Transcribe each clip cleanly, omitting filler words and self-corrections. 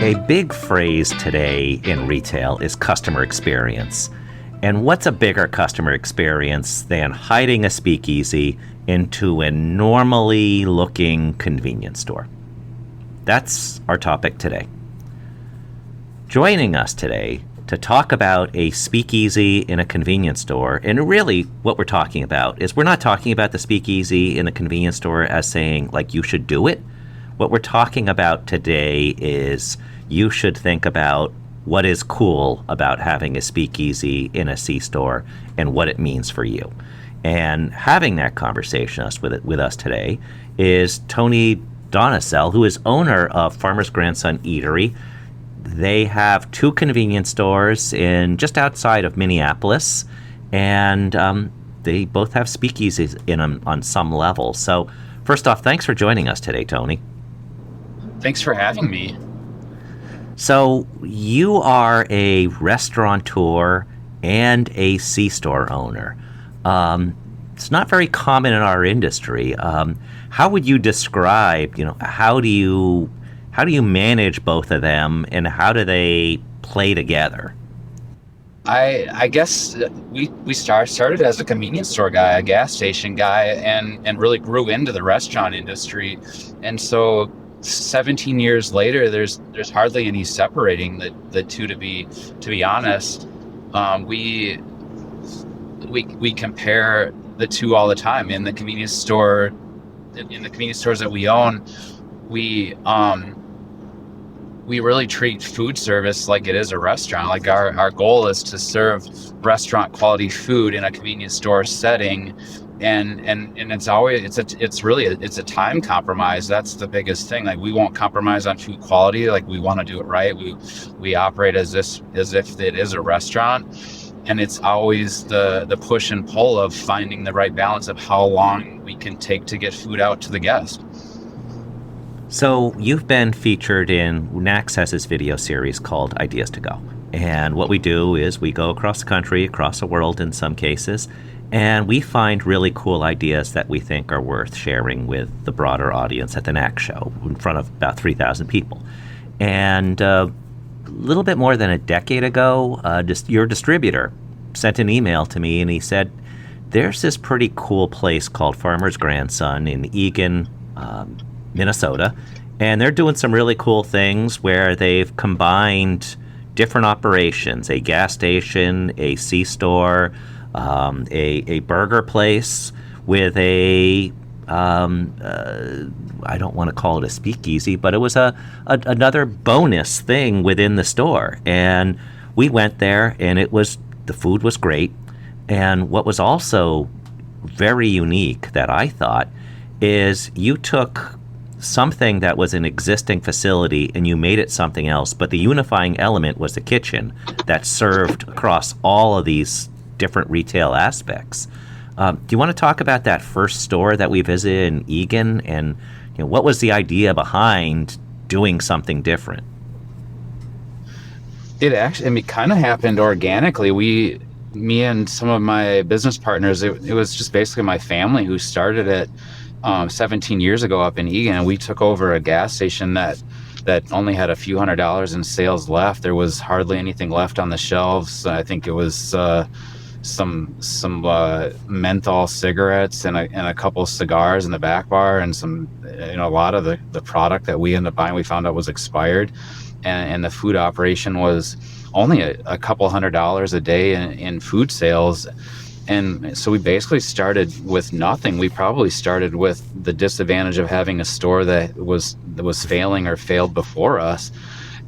A big phrase today in retail is customer experience. And what's a bigger customer experience than hiding a speakeasy into a normally looking convenience store? That's our topic today. Joining us today to talk about a speakeasy in a convenience store, and really what we're talking about is we're not talking about the speakeasy in a convenience store as saying, like, you should do it. What we're talking about today is you should think about what is cool about having a speakeasy in a C-store and what it means for you. And having that conversation with us today is Tony Donicel, who is owner of Farmer's Grandson Eatery. They have two convenience stores in just outside of Minneapolis, and they both have speakeasies in them on some level. So first off, thanks for joining us today, Tony. Thanks for having me. So you are a restaurateur and a C-store owner. It's not very common in our industry. How would you describe, how do you manage both of them, and how do they play together? I guess we started as a convenience store guy, a gas station guy, and really grew into the restaurant industry. And so 17 years later, there's hardly any separating the two, to be honest. We compare the two all the time. In the convenience stores that we own, we really treat food service like it is a restaurant. Like our goal is to serve restaurant quality food in a convenience store setting. And it's really a time compromise. That's the biggest thing. Like, we won't compromise on food quality. Like, we want to do it right. We operate as if it is a restaurant, and it's always the push and pull of finding the right balance of how long we can take to get food out to the guest. So you've been featured in Nax has this video series called Ideas to Go. And what we do is we go across the country, across the world in some cases, and we find really cool ideas that we think are worth sharing with the broader audience at the Nax show in front of about 3,000 people. And a little bit more than a decade ago, your distributor sent an email to me, and he said, there's this pretty cool place called Farmer's Grandson in Eagan, Minnesota, and they're doing some really cool things where they've combined different operations, a gas station, a C-store, a burger place with I don't want to call it a speakeasy, but it was another bonus thing within the store. And we went there, and the food was great. And what was also very unique that I thought is you took something that was an existing facility and you made it something else, but the unifying element was the kitchen that served across all of these different retail aspects. Do you want to talk about that first store that we visited in Eagan, and what was the idea behind doing something different? It kind of happened organically. Me and some of my business partners, it was just basically my family who started it 17 years ago up in Eagan, and we took over a gas station that only had a few $100s in sales left. There was hardly anything left on the shelves. I think it was some menthol cigarettes and a couple of cigars in the back bar, and a lot of the product that we ended up buying we found out was expired, and the food operation was only a couple $100s a day in food sales. And so we basically started with nothing. We probably started with the disadvantage of having a store that was failing or failed before us,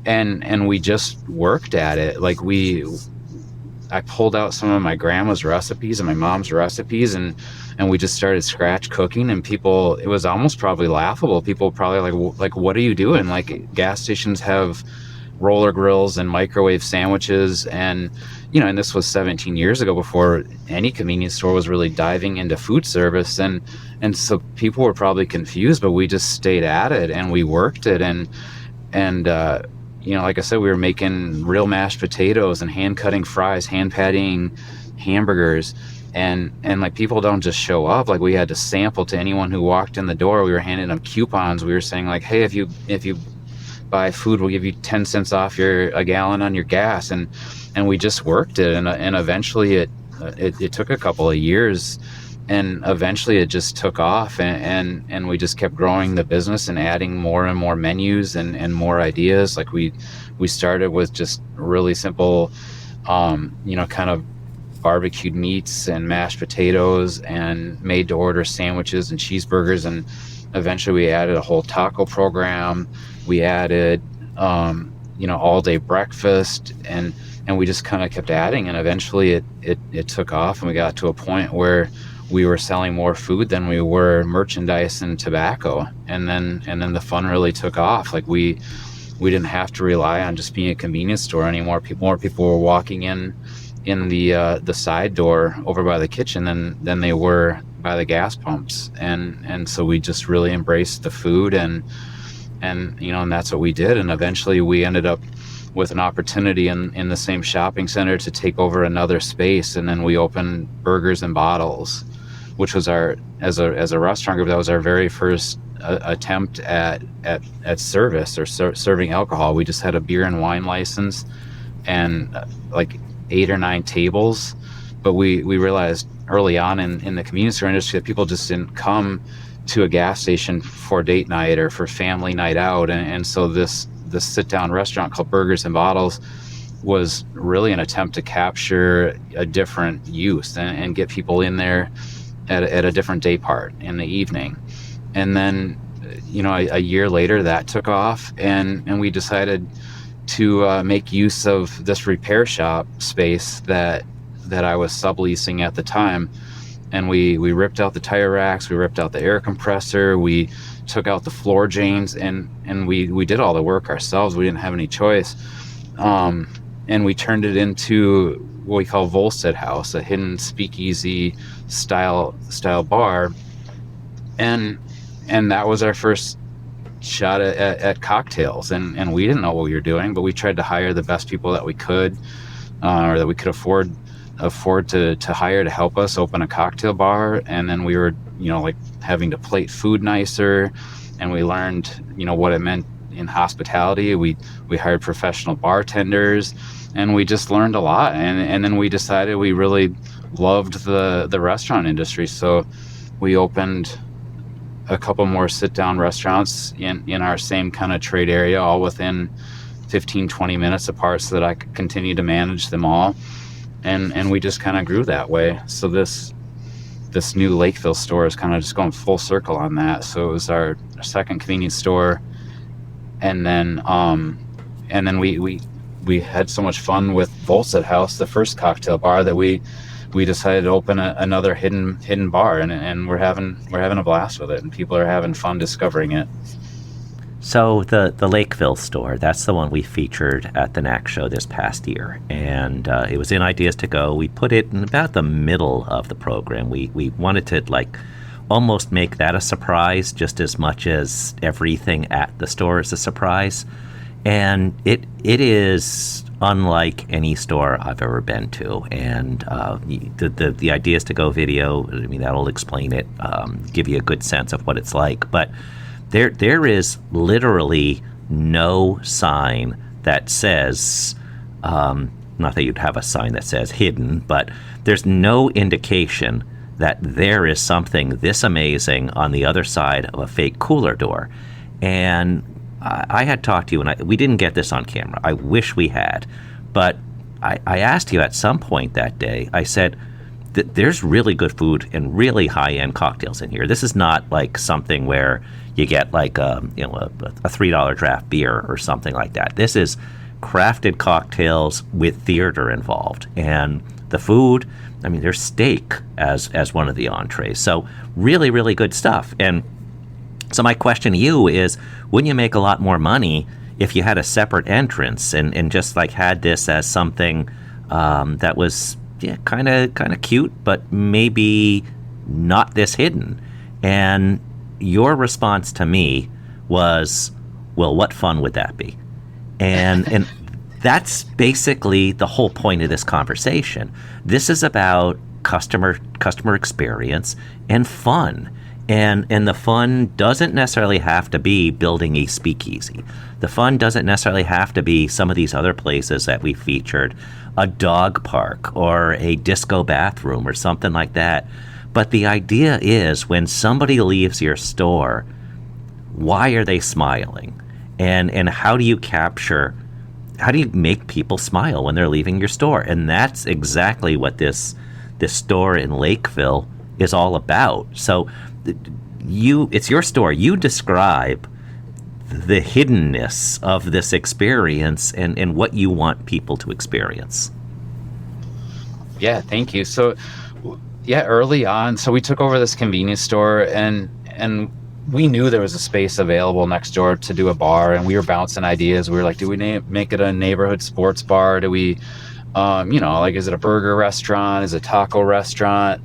and we just worked at it. Like, I pulled out some of my grandma's recipes and my mom's recipes, and we just started scratch cooking, and people, it was almost probably laughable. People probably like, what are you doing? Like, gas stations have roller grills and microwave sandwiches, and this was 17 years ago, before any convenience store was really diving into food service, and so people were probably confused, but we just stayed at it and we worked it, and like I said, we were making real mashed potatoes and hand cutting fries, hand patting hamburgers, and like, people don't just show up. Like, we had to sample to anyone who walked in the door. We were handing them coupons. We were saying, like, hey, if you buy food, we'll give you 10 cents off a gallon on your gas. And we just worked it. And eventually it took a couple of years, and eventually it just took off, and we just kept growing the business and adding more and more menus and more ideas. Like we started with just really simple, kind of barbecued meats and mashed potatoes and made to order sandwiches and cheeseburgers. And eventually we added a whole taco program. We added, all day breakfast, and we just kind of kept adding. And eventually it took off, and we got to a point where we were selling more food than we were merchandise and tobacco. And then the fun really took off. Like we didn't have to rely on just being a convenience store anymore. More people were walking in the side door over by the kitchen than they were by the gas pumps. And so we just really embraced the food, and that's what we did. And eventually we ended up with an opportunity in the same shopping center to take over another space. And then we opened Burgers and Bottles, which was as a restaurant group, that was our very first attempt at service or serving alcohol. We just had a beer and wine license and like 8 or 9 tables, but we realized early on in the convenience store industry that people just didn't come to a gas station for date night or for family night out, and so this sit down restaurant called Burgers and Bottles was really an attempt to capture a different use and get people in there at a different day part in the evening. And then a year later that took off, and we decided to make use of this repair shop space that I was subleasing at the time. And we ripped out the tire racks, we ripped out the air compressor, we took out the floor drains, and we did all the work ourselves. We didn't have any choice. And we turned it into what we call Volstead House, a hidden speakeasy style bar. And that was our first shot at cocktails, and we didn't know what we were doing, but we tried to hire the best people that we could, or that we could afford to hire to help us open a cocktail bar. And then we were having to plate food nicer, and we learned what it meant in hospitality. We hired professional bartenders, and we just learned a lot. And then we decided we really loved the restaurant industry, so we opened a couple more sit-down restaurants in our same kind of trade area, all within 15-20 minutes apart, so that I could continue to manage them all. And we just kind of grew that way. So this new Lakeville store is kind of just going full circle on that. So it was our second convenience store, and then we had so much fun with Volstead House, the first cocktail bar, that we decided to open another hidden bar, and we're having a blast with it, and people are having fun discovering it. So the Lakeville store, that's the one we featured at the NAC show this past year, and it was in Ideas to Go. We put it in about the middle of the program. We wanted to almost make that a surprise just as much as everything at the store is a surprise. And it is unlike any store I've ever been to. And the Ideas to Go video, I mean, that'll explain it, give you a good sense of what it's like. But there is literally no sign that says, not that you'd have a sign that says hidden, but there's no indication that there is something this amazing on the other side of a fake cooler door. And I had talked to you, and we didn't get this on camera. I wish we had. But I asked you at some point that day, I said, there's really good food and really high-end cocktails in here. This is not like something where you get like a $3 draft beer or something like that. This is crafted cocktails with theater involved. And the food, I mean, there's steak as one of the entrees. So really, really good stuff. And so my question to you is, wouldn't you make a lot more money if you had a separate entrance and just had this as something that was kind of cute, but maybe not this hidden? And your response to me was, well, what fun would that be? And that's basically the whole point of this conversation. This is about customer experience and fun. And the fun doesn't necessarily have to be building a speakeasy. The fun doesn't necessarily have to be some of these other places that we featured, a dog park or a disco bathroom or something like that. But the idea is when somebody leaves your store, why are they smiling? And how do you make people smile when they're leaving your store? And that's exactly what this store in Lakeville is all about. So it's your store. You describe the hiddenness of this experience and what you want people to experience. Yeah, thank you. So, yeah, early on, so we took over this convenience store, and we knew there was a space available next door to do a bar, and we were bouncing ideas. We were like, do we make it a neighborhood sports bar? Do we, is it a burger restaurant? Is it a taco restaurant?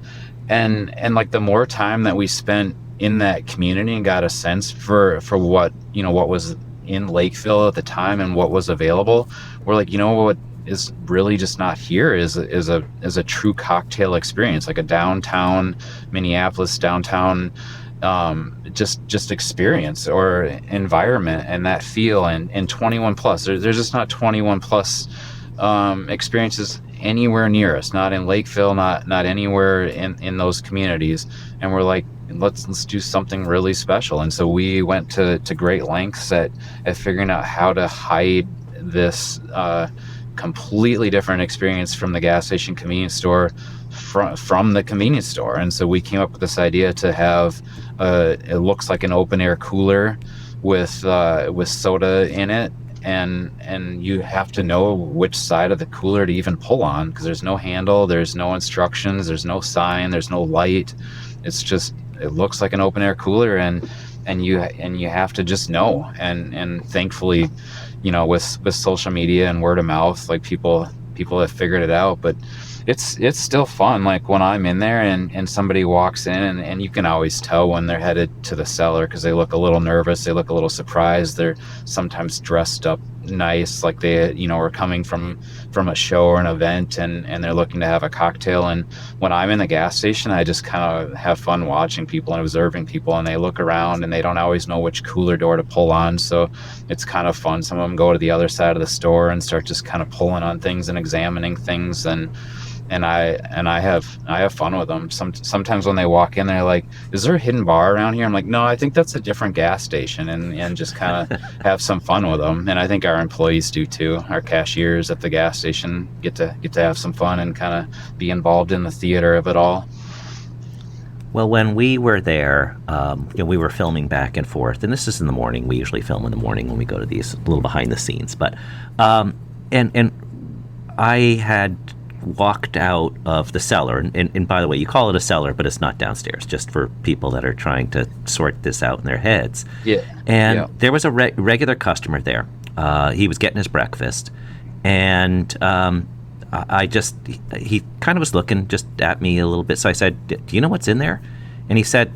And like the more time that we spent in that community and got a sense for what was in Lakeville at the time and what was available, we're like, what is really just not here is a true cocktail experience, like a downtown Minneapolis, downtown just experience or environment, and that feel and 21 plus. There's just not 21 plus experiences anywhere near us, not in Lakeville, not anywhere in those communities. And we're like, let's do something really special. And so we went to great lengths at figuring out how to hide this completely different experience from the gas station convenience store from the convenience store. And so we came up with this idea to have it looks like an open air cooler with soda in it, and you have to know which side of the cooler to even pull on, because there's no handle, there's no instructions, there's no sign, there's no light. It's just, it looks like an open air cooler, and you have to just know. And thankfully, with social media and word of mouth, like people have figured it out. But it's still fun. Like when I'm in there and somebody walks in, and you can always tell when they're headed to the cellar, because they look a little nervous, they look a little surprised. They're sometimes dressed up nice, like they are coming from a show or an event, and they're looking to have a cocktail. And when I'm in the gas station, I just kind of have fun watching people and observing people, and they look around and they don't always know which cooler door to pull on. So it's kind of fun. Some of them go to the other side of the store and start just kind of pulling on things and examining things, and I have fun with them. Sometimes when they walk in, they're like, "Is there a hidden bar around here?" I'm like, "No, I think that's a different gas station," and just kind of have some fun with them. And I think our employees do too. Our cashiers at the gas station get to have some fun and kind of be involved in the theater of it all. Well, when we were there, we were filming back and forth, and this is in the morning. We usually film in the morning when we go to these little behind the scenes. But and I had walked out of the cellar, and by the way, you call it a cellar, but it's not downstairs, just for people that are trying to sort this out in their heads. Yeah. And there was a regular customer there. He was getting his breakfast, and he kind of was looking just at me a little bit. So I said, "Do you know what's in there?" And he said,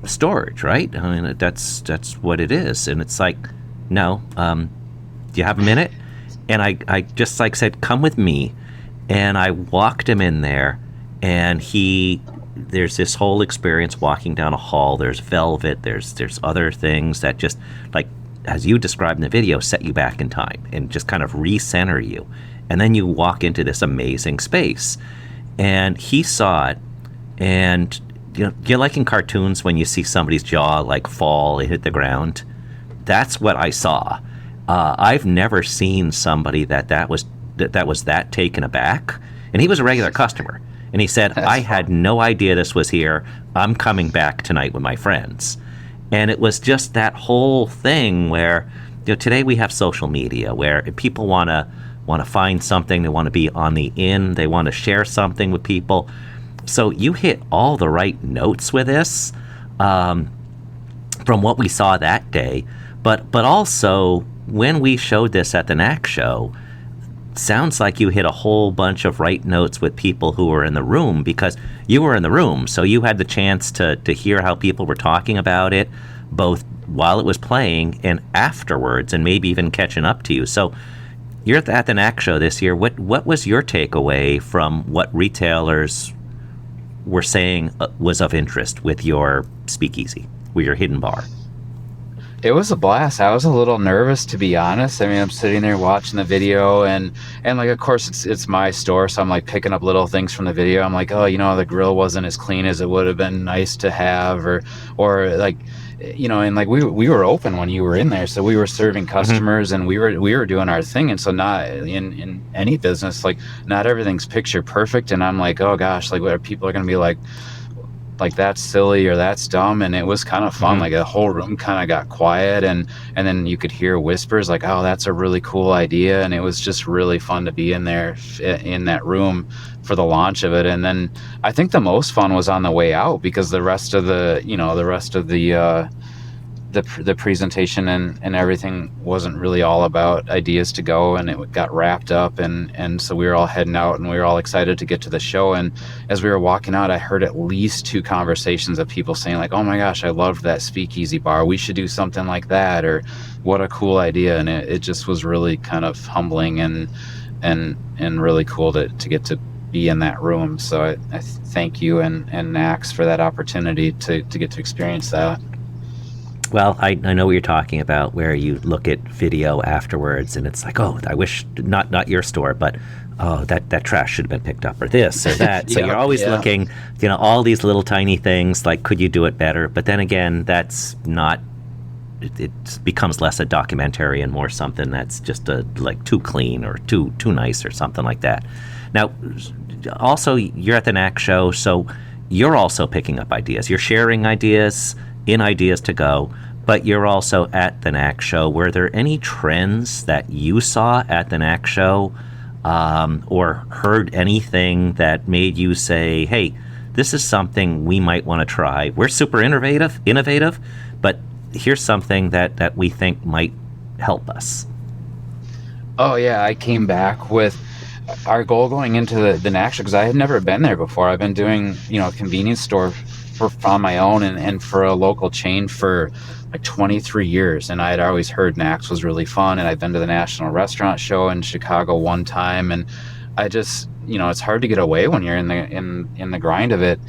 "Storage, right? I mean, that's what it is." And it's like, "No, do you have a minute?" And I just said, "Come with me." And I walked him in there, and there's this whole experience walking down a hall. There's velvet, there's other things that just, like, as you described in the video, set you back in time and just kind of recenter you. And then you walk into this amazing space. And he saw it, and you're like in cartoons when you see somebody's jaw like fall and hit the ground. That's what I saw. I've never seen somebody that was that taken aback. And he was a regular customer, and he said, "I had no idea this was here. I'm coming back tonight with my friends." And it was just that whole thing where today we have social media where people want to find something, they want to be on the in, they want to share something with people. So you hit all the right notes with this, from what we saw that day, but also when we showed this at the NAC show, sounds like you hit a whole bunch of right notes with people who were in the room, because you were in the room, so you had the chance to hear how people were talking about it, both while it was playing and afterwards, and maybe even catching up to you. So you're at the NAC show this year. What was your takeaway from what retailers were saying was of interest with your Speakeasy, with your hidden bar? It was a blast. I was a little nervous, to be honest. I mean, I'm sitting there watching the video, and like, of course, it's my store, so I'm like picking up little things from the video. I'm like, oh, the grill wasn't as clean as it would have been nice to have, or like, and like we were open when you were in there, so we were serving customers, and we were doing our thing. And so, not in any business, like, not everything's picture perfect, and I'm like, oh gosh, like, what people are gonna be like that's silly or that's dumb. And it was kind of fun. Like, the whole room kind of got quiet, and then you could hear whispers like, oh, that's a really cool idea. And it was just really fun to be in there in that room for the launch of it. And then I think the most fun was on the way out, because the rest of the presentation and everything wasn't really all about ideas to go, and it got wrapped up, and so we were all heading out, and we were all excited to get to the show. And as we were walking out, I heard at least 2 conversations of people saying like, oh my gosh, I loved that Speakeasy bar, we should do something like that, or what a cool idea. And it just was really kind of humbling and really cool to get to be in that room. So I thank you and Nax for that opportunity to get to experience that. Well, I know what you're talking about, where you look at video afterwards and it's like, oh, I wish, not your store, but oh, that trash should have been picked up, or this or that. So you're always looking, all these little tiny things, like, could you do it better? But then again, that's not, it becomes less a documentary and more something that's just like too clean or too nice or something like that. Now, also, you're at the NAC show, so you're also picking up ideas. You're sharing ideas in Ideas to Go, but you're also at the NAC show. Were there any trends that you saw at the NAC show, or heard anything that made you say, hey, this is something we might want to try? We're super innovative, but here's something that we think might help us. Oh yeah, I came back with our goal going into the NAC show, because I had never been there before. I've been doing a convenience store on my own and for a local chain for like 23 years, and I had always heard NACS was really fun, and I've been to the National Restaurant Show in Chicago one time, and I just it's hard to get away when you're in the grind of it.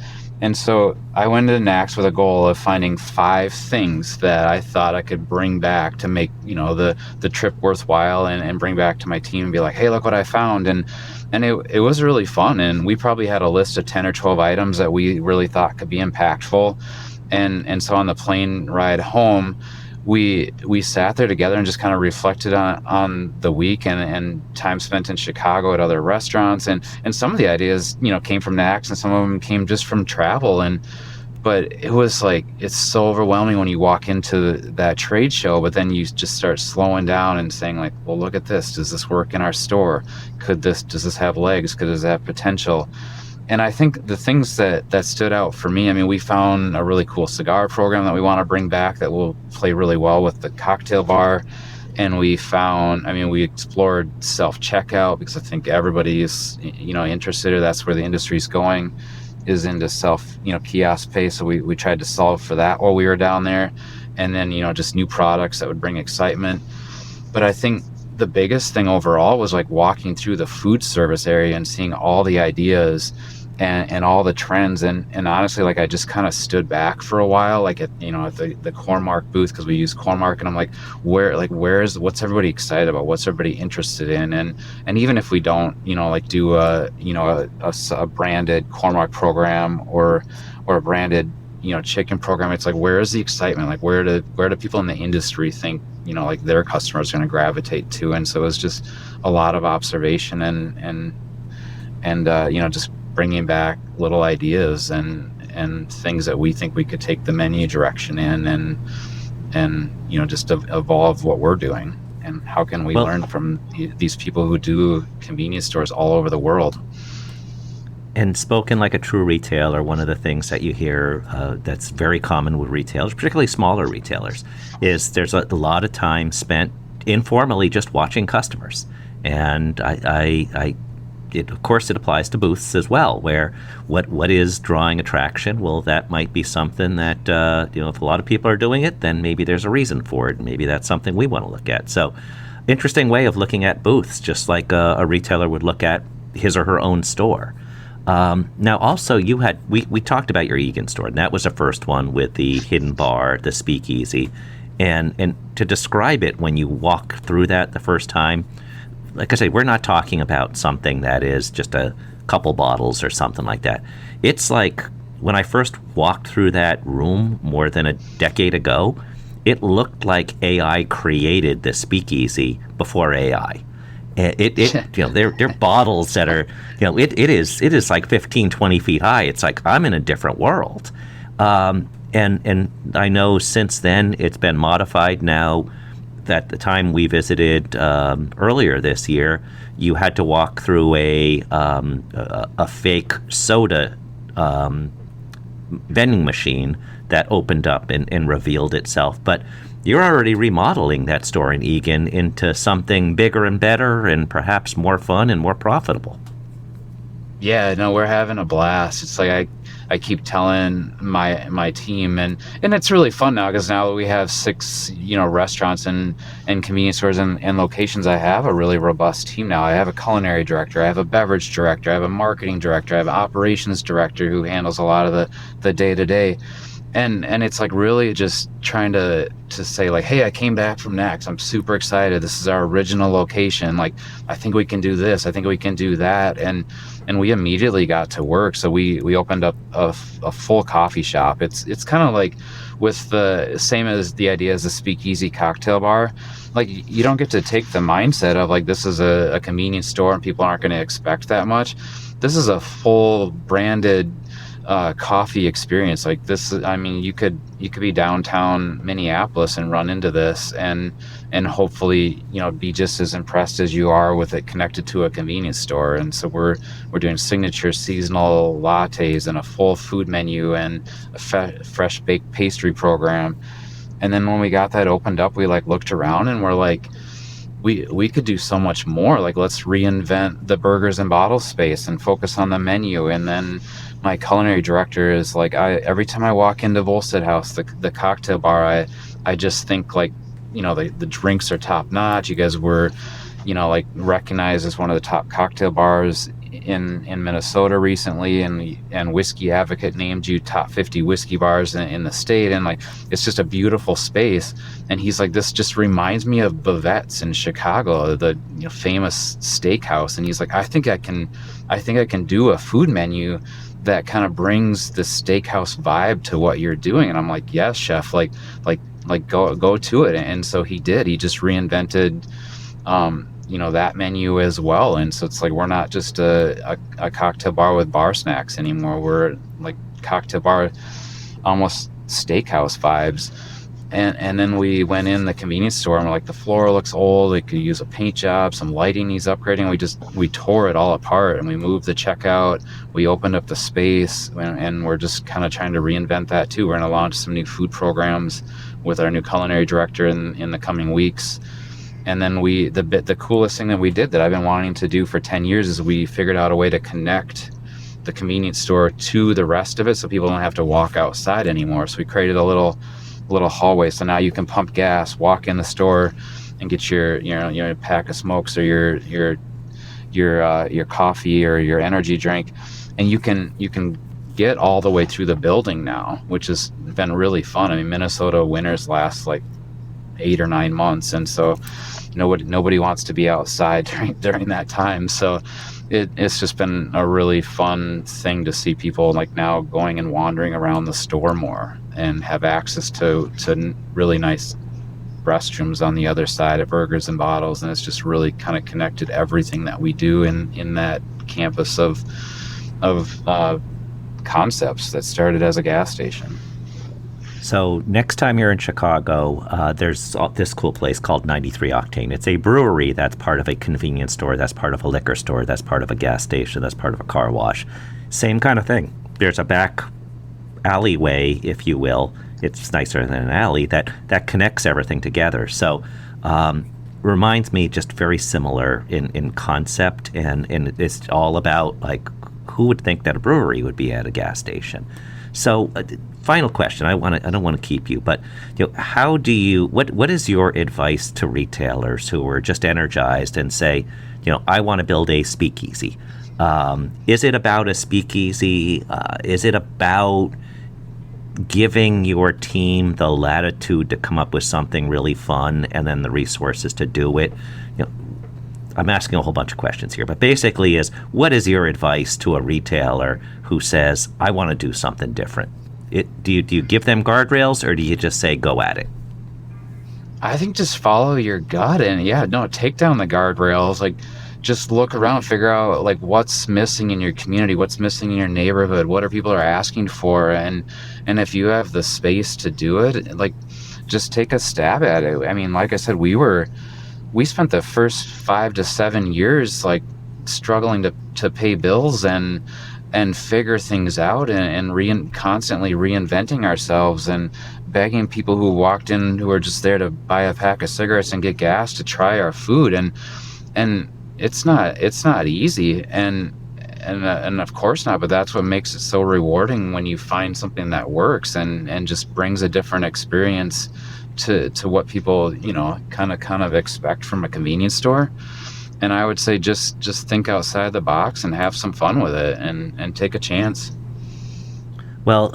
And so I went to the NACS with a goal of finding 5 things that I thought I could bring back to make the trip worthwhile, and bring back to my team and be like, hey, look what I found. And it was really fun, and we probably had a list of 10 or 12 items that we really thought could be impactful. And so on the plane ride home, we sat there together and just kind of reflected on the week and time spent in Chicago at other restaurants. And some of the ideas, came from NACS, and some of them came just from travel. But it was like, it's so overwhelming when you walk into that trade show, but then you just start slowing down and saying like, well, look at this. Does this work in our store? Does this have legs? Does it have potential? And I think the things that stood out for me, I mean, we found a really cool cigar program that we want to bring back that will play really well with the cocktail bar. And we explored self-checkout, because I think everybody is, interested, or that's where the industry's going, is into kiosk pay. So we tried to solve for that while we were down there. And then, just new products that would bring excitement. But I think the biggest thing overall was like walking through the food service area and seeing all the ideas and all the trends. And honestly, like, I just kind of stood back for a while, like at the Cornmark booth, because we use Cornmark, and I'm like, what's everybody excited about? What's everybody interested in? And even if we don't, do a branded Cornmark program or a branded, chicken program, it's like, where is the excitement? Like, where do people in the industry think, like, their customers are going to gravitate to? And so it was just a lot of observation and just bringing back little ideas and things that we think we could take the menu direction in, and just evolve what we're doing. And how can we learn from these people who do convenience stores all over the world? And spoken like a true retailer, one of the things that you hear that's very common with retailers, particularly smaller retailers, is there's a lot of time spent informally just watching customers. And of course, it applies to booths as well, where what is drawing attraction? Well, that might be something that, if a lot of people are doing it, then maybe there's a reason for it. Maybe that's something we want to look at. So, interesting way of looking at booths, just like a retailer would look at his or her own store. Now, also, we talked about your Egan store, and that was the first one with the hidden bar, the Speakeasy, and to describe it when you walk through that the first time, like I say, we're not talking about something that is just a couple bottles or something like that. It's like when I first walked through that room more than a decade ago, it looked like AI created the Speakeasy before AI. They're bottles that are, it is like 15, 20 feet high. It's like I'm in a different world. And I know since then it's been modified. Now, that the time we visited earlier this year, you had to walk through a fake soda vending machine that opened up and revealed itself. But you're already remodeling that store in Eagan into something bigger and better and perhaps more fun and more profitable. Yeah, no, we're having a blast. It's like I keep telling my team, and it's really fun now because now that we have 6 restaurants and convenience stores and locations, I have a really robust team now. I have a culinary director, I have a beverage director, I have a marketing director, I have an operations director who handles a lot of the day-to-day. And it's like really just trying to say like, hey, I came back from Nax. I'm super excited. This is our original location. Like, I think we can do this. I think we can do that. And we immediately got to work. So we opened up a full coffee shop. It's kind of like with the same as the idea as a Speakeasy cocktail bar. Like, you don't get to take the mindset of like, this is a convenience store and people aren't going to expect that much. This is a full branded coffee experience. Like this, I mean, you could be downtown Minneapolis and run into this and hopefully be just as impressed as you are with it connected to a convenience store. And so we're doing signature seasonal lattes and a full food menu and a fresh baked pastry program. And then when we got that opened up, we like looked around and we're like, we could do so much more. Like, let's reinvent the burgers and bottles space and focus on the menu. And then my culinary director is like, every time I walk into Volstead House, the cocktail bar, I just think like, the drinks are top notch. You guys were, like recognized as one of the top cocktail bars in Minnesota recently, and Whiskey Advocate named you top 50 whiskey bars in the state. And like, it's just a beautiful space. And he's like, this just reminds me of Bavette's in Chicago, the famous steakhouse. And he's like, I think I can do a food menu that kind of brings the steakhouse vibe to what you're doing. And I'm like, yes, chef, like go to it. And so he did. He just reinvented that menu as well. And so it's like, we're not just a cocktail bar with bar snacks anymore. We're like cocktail bar, almost steakhouse vibes. And then we went in the convenience store and we're like, the floor looks old. It could use a paint job. Some lighting needs upgrading. We tore it all apart and we moved the checkout. We opened up the space and we're just kind of trying to reinvent that too. We're going to launch some new food programs with our new culinary director in the coming weeks. And then the coolest thing that we did that I've been wanting to do for 10 years is we figured out a way to connect the convenience store to the rest of it so people don't have to walk outside anymore. So we created a little hallway. So now you can pump gas, walk in the store and get your pack of smokes or your coffee or your energy drink. And you can get all the way through the building now, which has been really fun. I mean, Minnesota winters last like 8 or 9 months. And so nobody wants to be outside during that time. So it's just been a really fun thing to see people like now going and wandering around the store more and have access to really nice restrooms on the other side of burgers and bottles. And it's just really kind of connected everything that we do in that campus of concepts that started as a gas station. So next time you're in Chicago, there's this cool place called 93 Octane. It's a brewery that's part of a convenience store, that's part of a liquor store, that's part of a gas station, that's part of a car wash. Same kind of thing. There's a back alleyway, if you will. It's nicer than an alley that connects everything together. So reminds me just very similar in concept, and it's all about like, who would think that a brewery would be at a gas station? So final question. I don't want to keep you, but how do you? What is your advice to retailers who are just energized and say, I want to build a Speakeasy? Is it about a speakeasy? Is it about giving your team the latitude to come up with something really fun and then the resources to do it? I'm asking a whole bunch of questions here, but basically what is your advice to a retailer who says, I want to do something different? Do you give them guardrails, or do you just say, go at it? I think just follow your gut and take down the guardrails. Like, just look around, figure out like what's missing in your community, what's missing in your neighborhood, what are people are asking for, and if you have the space to do it, like, just take a stab at it. I mean, like I said, we spent the first 5 to 7 years like struggling to pay bills and figure things out and constantly reinventing ourselves and begging people who walked in who were just there to buy a pack of cigarettes and get gas to try our food, and it's not easy and of course not, but that's what makes it so rewarding when you find something that works and just brings a different experience to what people kind of expect from a convenience store. And I would say just think outside the box and have some fun with it and take a chance. Well,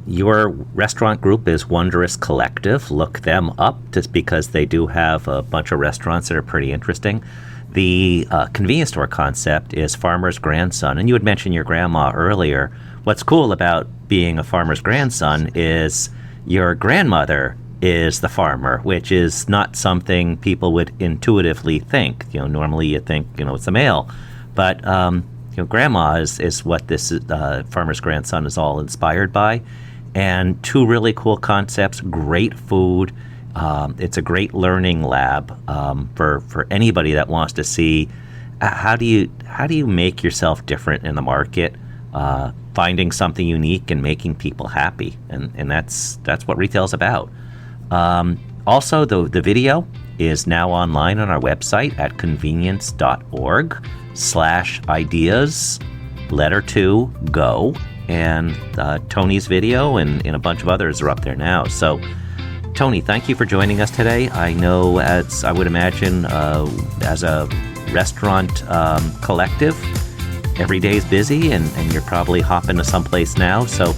your restaurant group is Wondrous Collective. Look them up, just because they do have a bunch of restaurants that are pretty interesting. The convenience store concept is farmer's grandson. And you had mentioned your grandma earlier. What's cool about being a farmer's grandson is your grandmother is the farmer, which is not something people would intuitively think. Normally you think, it's a male. But, grandma is what this farmer's grandson is all inspired by. And two really cool concepts, great food. It's a great learning lab for anybody that wants to see how do you make yourself different in the market, finding something unique and making people happy, and that's what retail's about. Also, the video is now online on our website at convenience.org/ideas, letter 2, go, and Tony's video and a bunch of others are up there now. So, Tony, thank you for joining us today. I know, as I would imagine, as a restaurant collective, every day is busy, and you're probably hopping to someplace now. So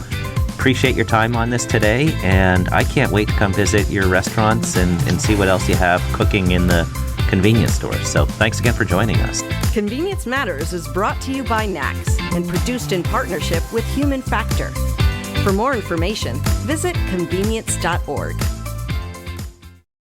appreciate your time on this today, and I can't wait to come visit your restaurants and see what else you have cooking in the convenience store. So thanks again for joining us. Convenience Matters is brought to you by NACS and produced in partnership with Human Factor. For more information, visit convenience.org.